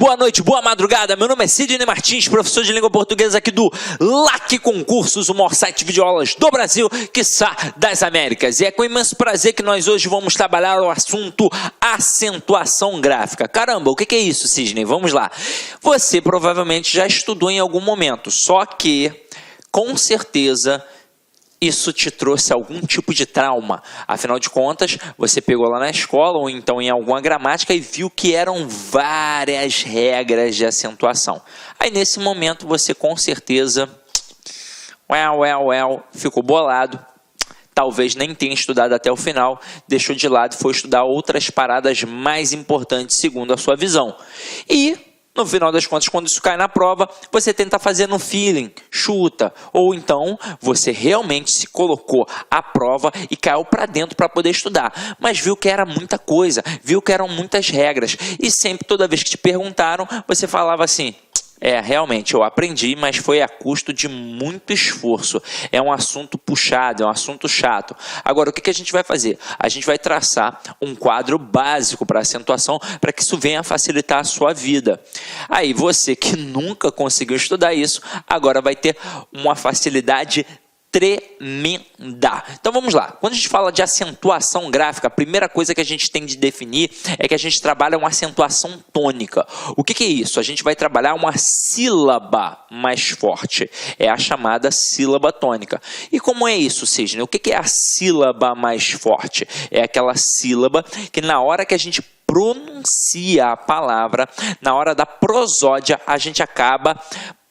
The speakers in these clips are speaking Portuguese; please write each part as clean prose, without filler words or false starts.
boa noite, boa madrugada. Meu nome é Sidney Martins, professor de língua portuguesa aqui do LAC Concursos, o maior site de videoaulas do Brasil, quiçá das Américas. E é com imenso prazer que nós hoje vamos trabalhar o assunto acentuação gráfica. Caramba, o que é isso, Sidney? Vamos lá. Você provavelmente já estudou em algum momento, só que, com certeza, isso te trouxe algum tipo de trauma. Afinal de contas, você pegou lá na escola ou então em alguma gramática e viu que eram várias regras de acentuação. Aí nesse momento você com certeza ficou bolado. Talvez nem tenha estudado até o final, deixou de lado e foi estudar outras paradas mais importantes segundo a sua visão. E no final das contas, quando isso cai na prova, você tenta fazer no feeling, chuta, ou então você realmente se colocou à prova e caiu para dentro para poder estudar, mas viu que era muita coisa, viu que eram muitas regras, e sempre, toda vez que te perguntaram, você falava assim: realmente, eu aprendi, mas foi a custo de muito esforço. É um assunto puxado, é um assunto chato. Agora, o que a gente vai fazer? A gente vai traçar um quadro básico para acentuação, para que isso venha a facilitar a sua vida. Aí, você que nunca conseguiu estudar isso, agora vai ter uma facilidade tremenda. Então vamos lá. Quando a gente fala de acentuação gráfica, a primeira coisa que a gente tem de definir é que a gente trabalha uma acentuação tônica. O que é isso? A gente vai trabalhar uma sílaba mais forte. É a chamada sílaba tônica. E como é isso, Sidney? O que é a sílaba mais forte? É aquela sílaba que na hora que a gente pronuncia a palavra, na hora da prosódia, a gente acaba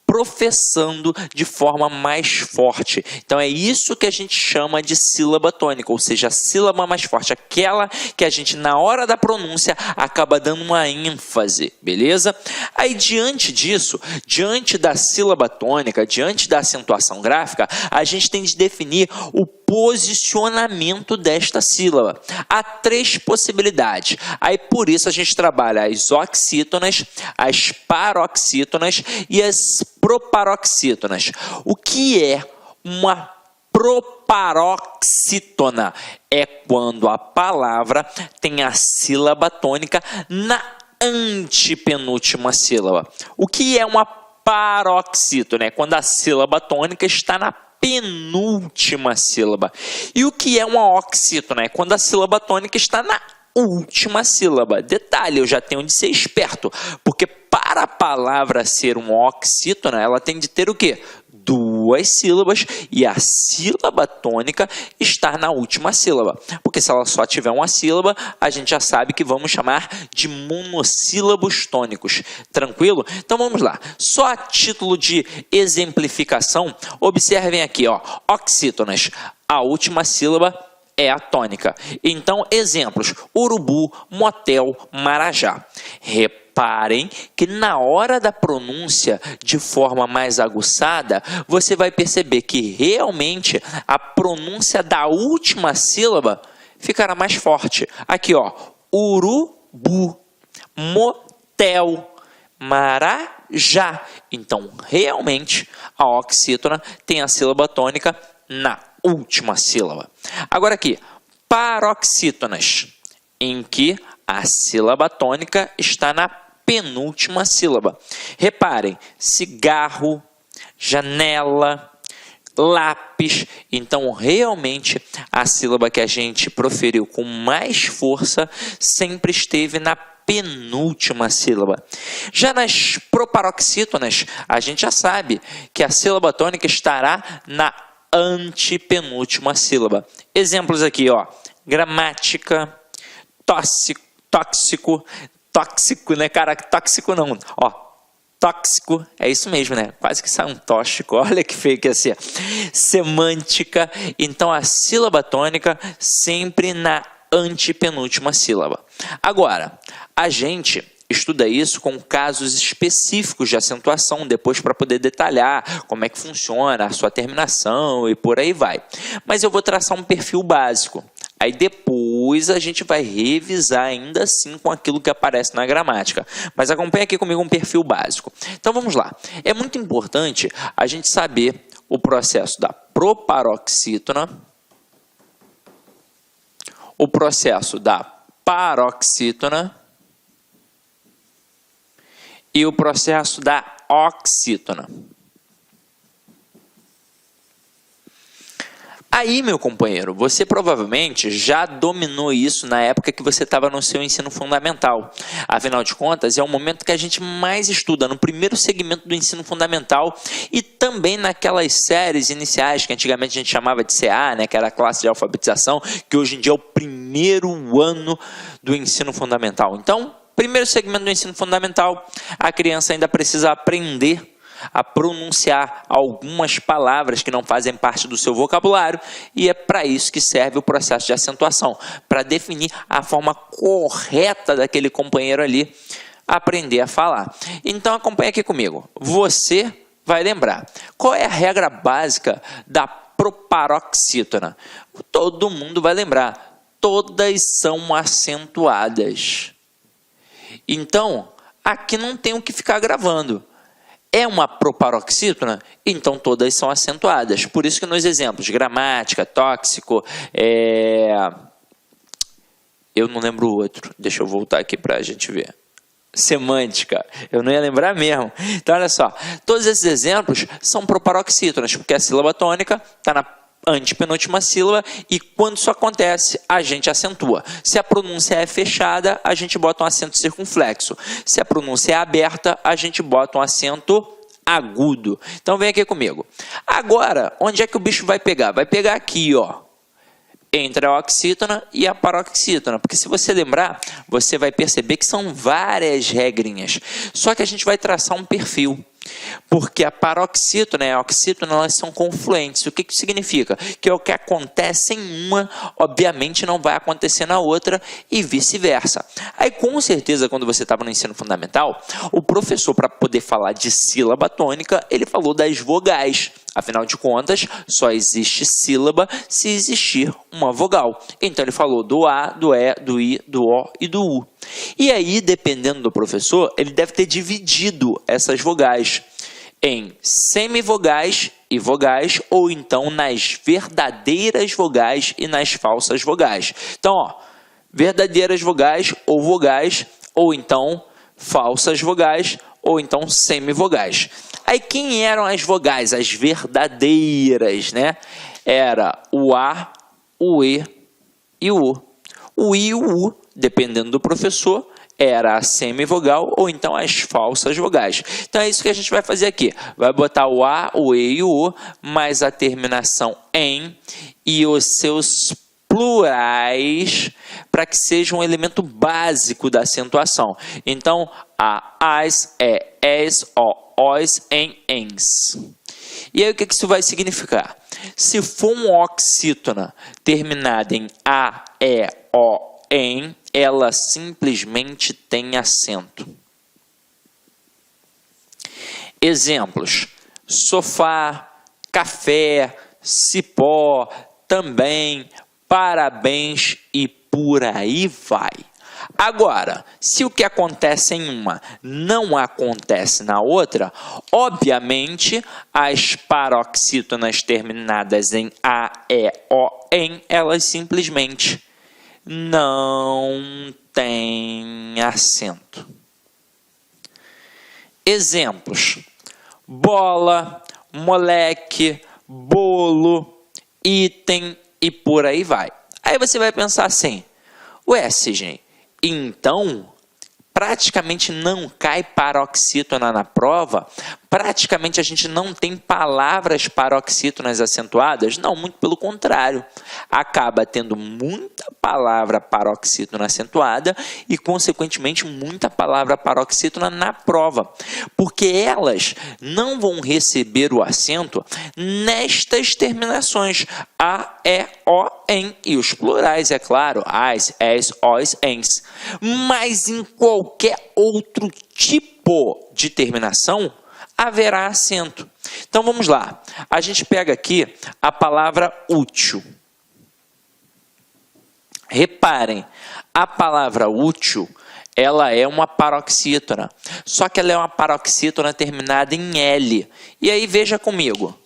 professando de forma mais forte. Então é isso que a gente chama de sílaba tônica, ou seja, a sílaba mais forte, aquela que a gente na hora da pronúncia acaba dando uma ênfase, beleza? Aí diante disso, diante da sílaba tônica, diante da acentuação gráfica, a gente tem de definir o posicionamento desta sílaba. Há três possibilidades. Aí por isso a gente trabalha as oxítonas, as paroxítonas e as proparoxítonas. O que é uma proparoxítona? É quando a palavra tem a sílaba tônica na antepenúltima sílaba. O que é uma paroxítona? É quando a sílaba tônica está na penúltima sílaba. E o que é uma oxítona? É quando a sílaba tônica está na última sílaba. Detalhe, eu já tenho de ser esperto, porque para a palavra ser uma oxítona, ela tem de ter o quê? Duas sílabas e a sílaba tônica estar na última sílaba. Porque se ela só tiver uma sílaba, a gente já sabe que vamos chamar de monossílabos tônicos. Tranquilo? Então vamos lá. Só a título de exemplificação, observem aqui, ó, oxítonas. A última sílaba é a tônica. Então, exemplos: urubu, motel, marajá. Reparem que na hora da pronúncia, de forma mais aguçada, você vai perceber que realmente a pronúncia da última sílaba ficará mais forte. Aqui, ó, urubu, motel, marajá. Então, realmente, a oxítona tem a sílaba tônica na última sílaba. Agora aqui, paroxítonas, em que a sílaba tônica está na penúltima sílaba. Reparem, cigarro, janela, lápis. Então, realmente, a sílaba que a gente proferiu com mais força sempre esteve na penúltima sílaba. Já nas proparoxítonas, a gente já sabe que a sílaba tônica estará na antepenúltima sílaba. Exemplos aqui, ó: gramática, tóxico, né, cara? Tóxico não, ó, tóxico, é isso mesmo, né? Quase que sai um tóxico, olha que feio que ia ser. Semântica. Então a sílaba tônica sempre na antepenúltima sílaba. Agora, a gente estuda isso com casos específicos de acentuação, depois para poder detalhar como é que funciona a sua terminação e por aí vai. Mas eu vou traçar um perfil básico. Aí depois a gente vai revisar ainda assim com aquilo que aparece na gramática. Mas acompanha aqui comigo um perfil básico. Então vamos lá. É muito importante a gente saber o processo da proparoxítona, o processo da paroxítona e o processo da oxítona. Aí, meu companheiro, você provavelmente já dominou isso na época que você estava no seu ensino fundamental. Afinal de contas, é o momento que a gente mais estuda, no primeiro segmento do ensino fundamental e também naquelas séries iniciais que antigamente a gente chamava de CA, né, que era a classe de alfabetização, que hoje em dia é o primeiro ano do ensino fundamental. Então, primeiro segmento do ensino fundamental, a criança ainda precisa aprender a pronunciar algumas palavras que não fazem parte do seu vocabulário, e é para isso que serve o processo de acentuação, para definir a forma correta daquele companheiro ali aprender a falar. Então acompanha aqui comigo. Você vai lembrar qual é a regra básica da proparoxítona. Todo mundo vai lembrar. Todas são acentuadas. Então aqui não tem o que ficar gravando. É uma proparoxítona? Então todas são acentuadas. Por isso que nos exemplos, gramática, tóxico, eu não lembro o outro. Deixa eu voltar aqui para a gente ver. Semântica. Eu não ia lembrar mesmo. Então olha só, todos esses exemplos são proparoxítonas, porque a sílaba tônica está na antepenúltima sílaba e quando isso acontece, a gente acentua. Se a pronúncia é fechada, a gente bota um acento circunflexo. Se a pronúncia é aberta, a gente bota um acento agudo. Então vem aqui comigo. Agora, onde é que o bicho vai pegar? Vai pegar aqui, ó, entre a oxítona e a paroxítona, porque se você lembrar, você vai perceber que são várias regrinhas. Só que a gente vai traçar um perfil. Porque a paroxítona e a oxítona, elas são confluentes. O que isso significa? Que o que acontece em uma, obviamente, não vai acontecer na outra e vice-versa. Aí, com certeza, quando você estava no ensino fundamental, o professor, para poder falar de sílaba tônica, ele falou das vogais. Afinal de contas, só existe sílaba se existir uma vogal. Então, ele falou do A, do E, do I, do O e do U. E aí, dependendo do professor, ele deve ter dividido essas vogais em semivogais e vogais, ou então nas verdadeiras vogais e nas falsas vogais. Então, ó, verdadeiras vogais, ou então falsas vogais, ou então semivogais. Aí, quem eram as vogais? As verdadeiras, né? Era o A, o E e o U. O I e o U, dependendo do professor, era a semivogal ou então as falsas vogais. Então é isso que a gente vai fazer aqui. Vai botar o A, o E e o U, mais a terminação em e os seus plurais para que seja um elemento básico da acentuação. Então, as, es, os, ens. E aí o que isso vai significar? Se for uma oxítona terminada em a, e, o, em, ela simplesmente tem acento. Exemplos: sofá, café, cipó, também, parabéns e por aí vai. Agora, se o que acontece em uma não acontece na outra, obviamente as paroxítonas terminadas em a, e, o, em, elas simplesmente não têm acento. Exemplos: bola, moleque, bolo, item e por aí vai. Aí você vai pensar assim: ué, Sidney, então praticamente não cai paroxítona na prova? Praticamente a gente não tem palavras paroxítonas acentuadas? Não, muito pelo contrário. Acaba tendo muita palavra paroxítona acentuada e, consequentemente, muita palavra paroxítona na prova. Porque elas não vão receber o acento nestas terminações a, e, o, em e os plurais, é claro, as, es, os, ens. Mas em qualquer outro tipo de terminação, haverá acento. Então vamos lá. A gente pega aqui a palavra útil. Reparem, a palavra útil, ela é uma paroxítona. Só que ela é uma paroxítona terminada em L. E aí veja comigo.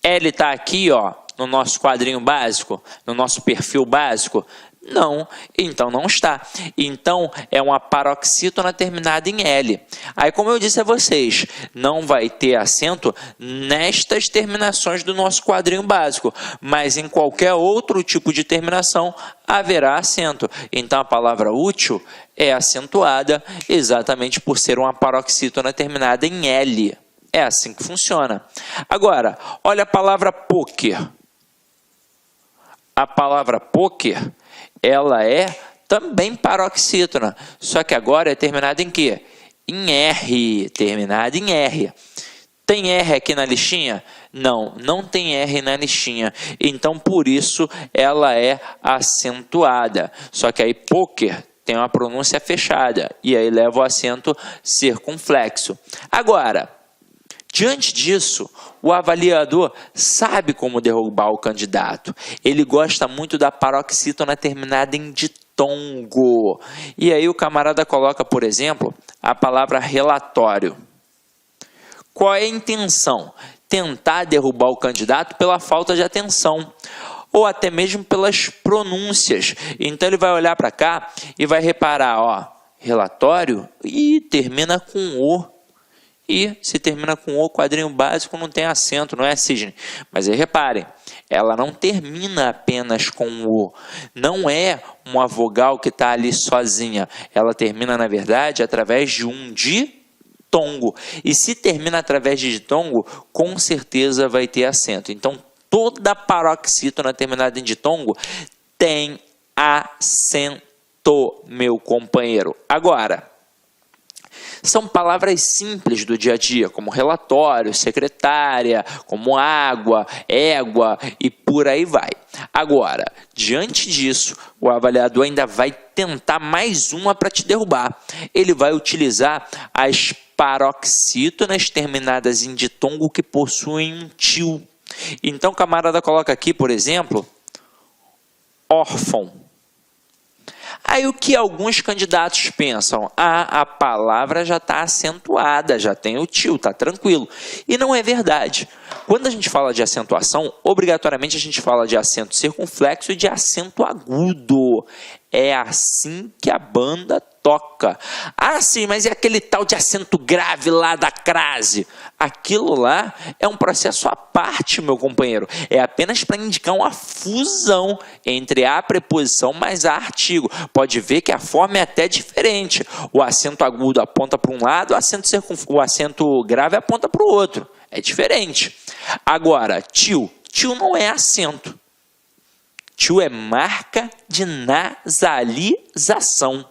L está aqui, ó, no nosso quadrinho básico, no nosso perfil básico. Não, então não está. Então é uma paroxítona terminada em L. Aí, como eu disse a vocês, não vai ter acento nestas terminações do nosso quadrinho básico, mas em qualquer outro tipo de terminação haverá acento. Então a palavra útil é acentuada exatamente por ser uma paroxítona terminada em L. É assim que funciona. Agora, olha a palavra poker. A palavra poker, ela é também paroxítona, só que agora é terminada em quê? Em R, terminada em R. Tem R aqui na listinha? Não, não tem R na listinha. Então, por isso, ela é acentuada. Só que aí, poker tem uma pronúncia fechada, e aí leva o acento circunflexo. Agora, diante disso, o avaliador sabe como derrubar o candidato. Ele gosta muito da paroxítona terminada em ditongo. E aí o camarada coloca, por exemplo, a palavra relatório. Qual é a intenção? Tentar derrubar o candidato pela falta de atenção, ou até mesmo pelas pronúncias. Então ele vai olhar para cá e vai reparar, ó, relatório, e termina com O. E se termina com O, quadrinho básico não tem acento, não é, Sidney? Mas aí reparem, ela não termina apenas com O. Não é uma vogal que está ali sozinha. Ela termina, na verdade, através de um ditongo. E se termina através de ditongo, com certeza vai ter acento. Então, toda paroxítona terminada em ditongo tem acento, meu companheiro. Agora, são palavras simples do dia a dia, como relatório, secretária, como água, égua e por aí vai. Agora, diante disso, o avaliador ainda vai tentar mais uma para te derrubar. Ele vai utilizar as paroxítonas terminadas em ditongo que possuem um til. Então, o camarada coloca aqui, por exemplo, órfão. Aí o que alguns candidatos pensam? Ah, a palavra já está acentuada, já tem o til, está tranquilo. E não é verdade. Quando a gente fala de acentuação, obrigatoriamente a gente fala de acento circunflexo e de acento agudo. É assim que a banda toca. Ah, sim, mas e aquele tal de acento grave lá da crase? Aquilo lá é um processo à parte, meu companheiro. É apenas para indicar uma fusão entre a preposição mais a artigo. Pode ver que a forma é até diferente. O acento agudo aponta para um lado, o acento grave aponta para o outro. É diferente. Agora, til não é acento. Til é marca de nasalização.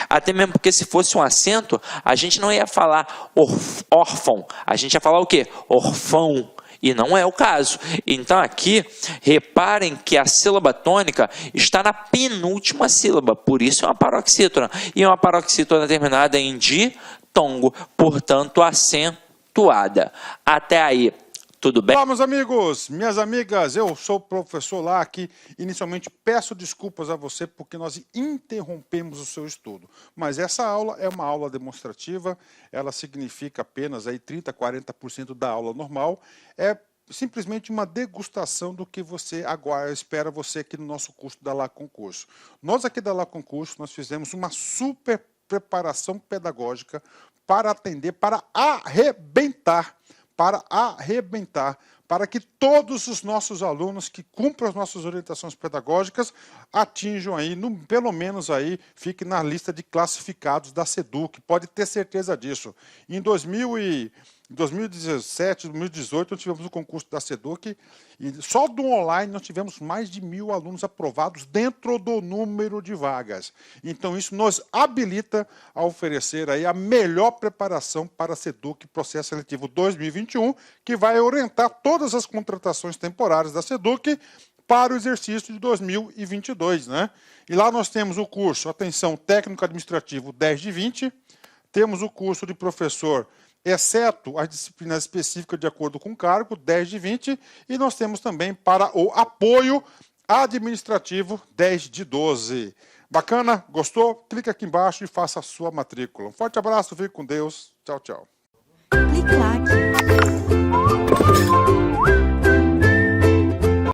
Até mesmo porque se fosse um acento, a gente não ia falar órfão. A gente ia falar o quê? Orfão. E não é o caso. Então aqui, reparem que a sílaba tônica está na penúltima sílaba. Por isso é uma paroxítona. E uma paroxítona terminada em ditongo. Portanto, acentuada. Até aí. Tudo bem? Olá, meus amigos, minhas amigas, eu sou o professor lá que inicialmente peço desculpas a você porque nós interrompemos o seu estudo. Mas essa aula é uma aula demonstrativa, ela significa apenas aí 30%, 40% da aula normal. É simplesmente uma degustação do que você agora espera você aqui no nosso curso da La Concurso. Nós aqui da La Concurso, nós fizemos uma super preparação pedagógica para atender, para arrebentar, para que todos os nossos alunos que cumprem as nossas orientações pedagógicas atinjam aí, pelo menos aí, fique na lista de classificados da SEDUC, pode ter certeza disso. Em 2017, 2018, nós tivemos o concurso da SEDUC e só do online nós tivemos mais de 1.000 alunos aprovados dentro do número de vagas. Então isso nos habilita a oferecer aí a melhor preparação para a SEDUC Processo Seletivo 2021, que vai orientar todas as contratações temporárias da SEDUC para o exercício de 2022, né? E lá nós temos o curso, atenção, técnico administrativo 10 de 20, temos o curso de professor exceto as disciplinas específicas de acordo com o cargo, 10 de 20, e nós temos também para o apoio administrativo, 10 de 12. Bacana? Gostou? Clica aqui embaixo e faça a sua matrícula. Um forte abraço, fique com Deus. Tchau, tchau. Clique lá